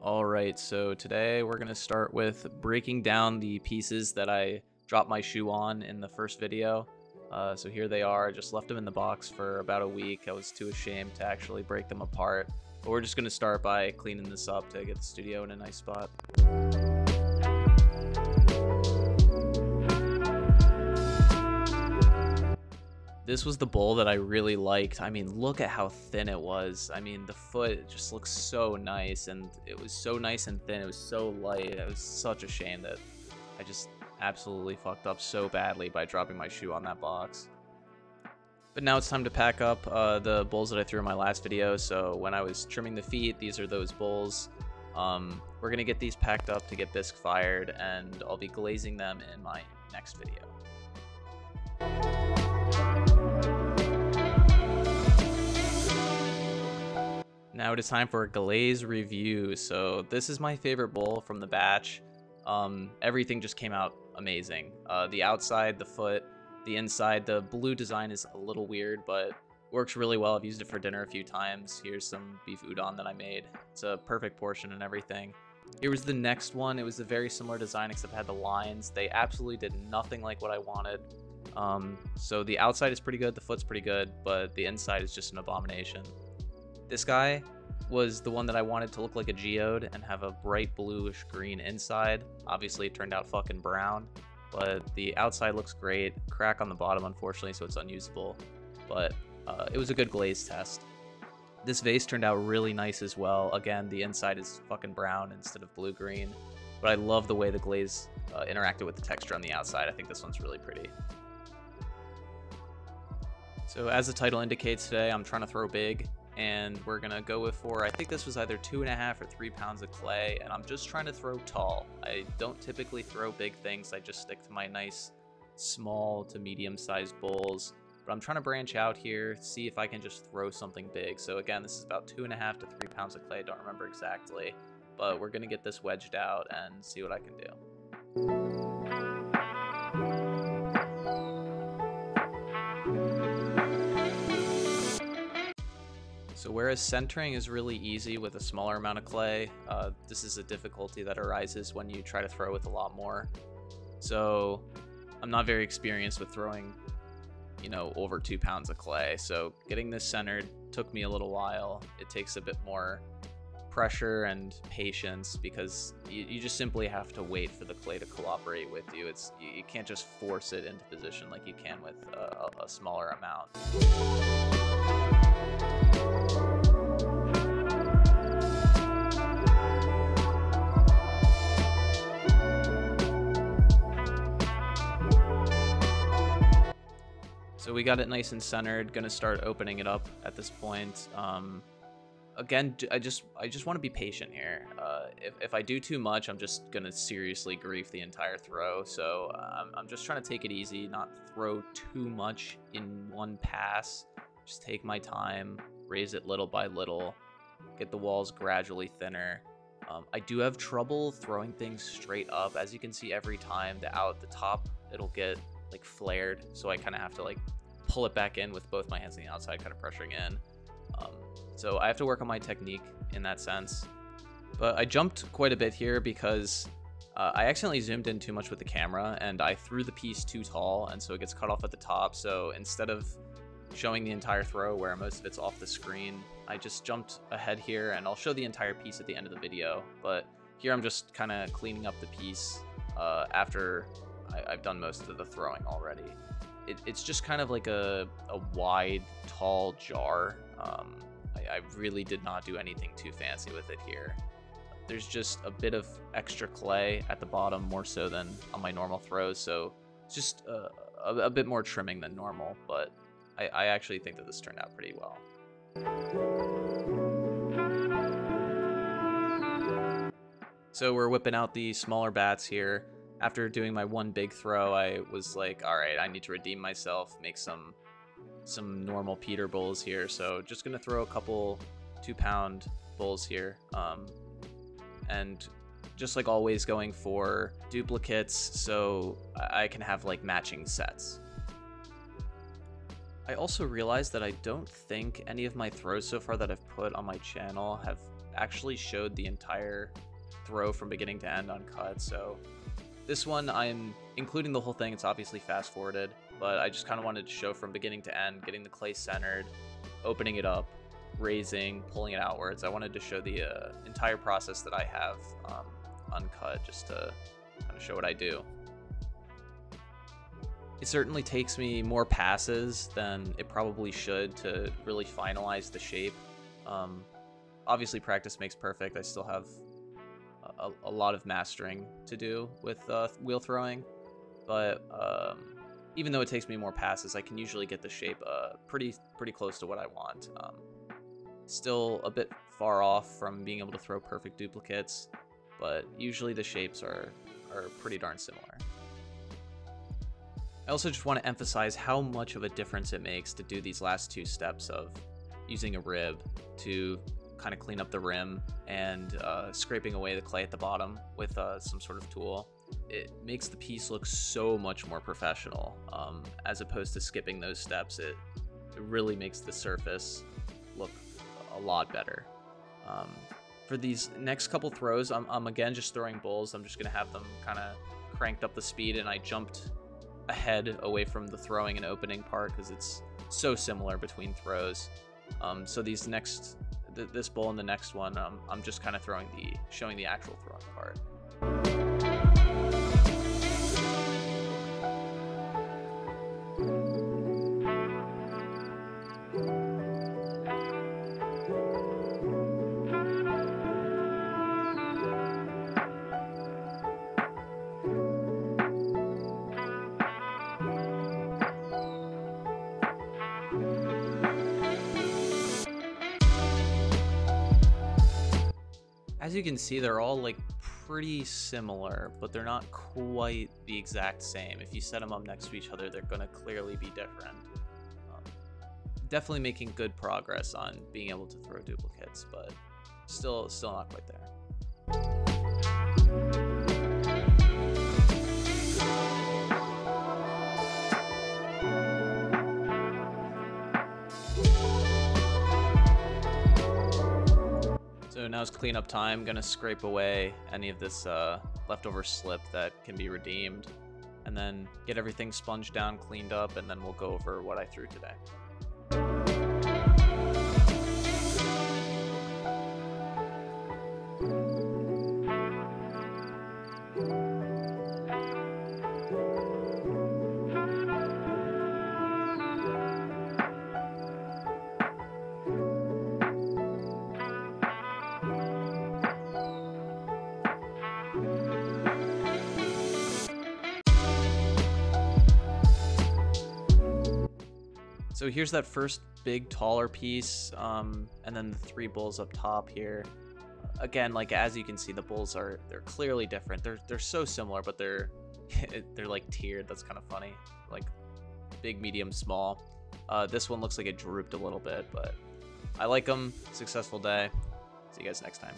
Alright, so today we're going to start with breaking down the pieces that I dropped my shoe on in the first video. So here they are. I just left them in the box for about a week. I was too ashamed to actually break them apart. But we're just going to start by cleaning this up to get the studio in a nice spot. This was the bowl that I really liked. I mean, look at how thin it was. I mean, the foot just looks so nice, and it was so nice and thin. It was so light. It was such a shame that I just absolutely fucked up so badly by dropping my shoe on that box. But now it's time to pack up the bowls that I threw in my last video. So when I was trimming the feet, these are those bowls. We're going to get these packed up to get bisque fired, and I'll be glazing them in my next video. Now it is time for a Glaze review. So this is my favorite bowl from the batch. Everything just came out amazing. The outside, the foot, the inside, the blue design is a little weird, but works really well. I've used it for dinner a few times. Here's some beef udon that I made. It's a perfect portion and everything. Here was the next one. It was a very similar design except it had the lines. They absolutely did nothing like what I wanted. So the outside is pretty good, the foot's pretty good, but the inside is just an abomination. This guy was the one that I wanted to look like a geode and have a bright bluish green inside. Obviously it turned out fucking brown, but the outside looks great. Crack on the bottom, unfortunately, so it's unusable, but it was a good glaze test. This vase turned out really nice as well. Again, the inside is fucking brown instead of blue-green, but I love the way the glaze interacted with the texture on the outside. I think this one's really pretty. So as the title indicates, today I'm trying to throw big, and we're gonna go for, I think this was either 2.5 or 3 pounds of clay, and I'm just trying to throw tall. I don't typically throw big things. I just stick to my nice small to medium sized bowls, but I'm trying to branch out here, see if I can just throw something big. So again, this is about 2.5 to 3 pounds of clay. I don't remember exactly, but we're gonna get this wedged out and see what I can do. So whereas centering is really easy with a smaller amount of clay, this is a difficulty that arises when you try to throw with a lot more. So I'm not very experienced with throwing, over 2 pounds of clay. So getting this centered took me a little while. It takes a bit more pressure and patience because you just simply have to wait for the clay to cooperate with you. You can't just force it into position like you can with a smaller amount. So we got it nice and centered. Gonna start opening it up at this point. Again, I just want to be patient here. If I do too much, I'm just gonna seriously grief the entire throw. So I'm just trying to take it easy, not throw too much in one pass. Just take my time, raise it little by little, get the walls gradually thinner. I do have trouble throwing things straight up. As you can see, every time the top, it'll get like flared, so I kind of have to like pull it back in with both my hands on the outside, kind of pressuring in. So I have to work on my technique in that sense. But I jumped quite a bit here because I accidentally zoomed in too much with the camera and I threw the piece too tall, and so it gets cut off at the top. So instead of showing the entire throw where most of it's off the screen, I just jumped ahead here, and I'll show the entire piece at the end of the video. But here I'm just kind of cleaning up the piece after I've done most of the throwing already. It's just kind of like a wide, tall jar. I really did not do anything too fancy with it here. There's just a bit of extra clay at the bottom, more so than on my normal throws, so it's just a bit more trimming than normal, but I actually think that this turned out pretty well. So we're whipping out the smaller bats here. After doing my one big throw, I was like, all right, I need to redeem myself, make some normal Peter bowls here. So just gonna throw a couple 2-pound bowls here. And just like always, going for duplicates so I can have like matching sets. I also realized that I don't think any of my throws so far that I've put on my channel have actually showed the entire throw from beginning to end uncut. So this one, I'm including the whole thing. It's obviously fast forwarded, but I just kind of wanted to show from beginning to end, getting the clay centered, opening it up, raising, pulling it outwards. I wanted to show the entire process that I have uncut, just to kind of show what I do. It certainly takes me more passes than it probably should to really finalize the shape. Obviously, practice makes perfect. I still have a lot of mastering to do with wheel throwing, but even though it takes me more passes, I can usually get the shape pretty close to what I want. Still a bit far off from being able to throw perfect duplicates, but usually the shapes are pretty darn similar. I also just want to emphasize how much of a difference it makes to do these last two steps of using a rib to kind of clean up the rim and scraping away the clay at the bottom with some sort of tool. It makes the piece look so much more professional. As opposed to skipping those steps, it really makes the surface look a lot better. For these next couple throws, I'm again just throwing bulls. I'm just going to have them kind of cranked up the speed, and I jumped ahead away from the throwing and opening part because it's so similar between throws. So these this bull and the next one, I'm just kind of showing the actual throwing part. As you can see, they're all like pretty similar, but they're not quite the exact same. If you set them up next to each other, they're going to clearly be different. Definitely making good progress on being able to throw duplicates, but still not quite there. So now it's cleanup time. I'm gonna scrape away any of this leftover slip that can be redeemed, and then get everything sponged down, cleaned up, and then we'll go over what I threw today. So here's that first big taller piece, and then the three bulls up top here. Again, like as you can see, the bulls they're clearly different. They're so similar, but they're like tiered. That's kind of funny. Like big, medium, small. This one looks like it drooped a little bit, but I like them. Successful day. See you guys next time.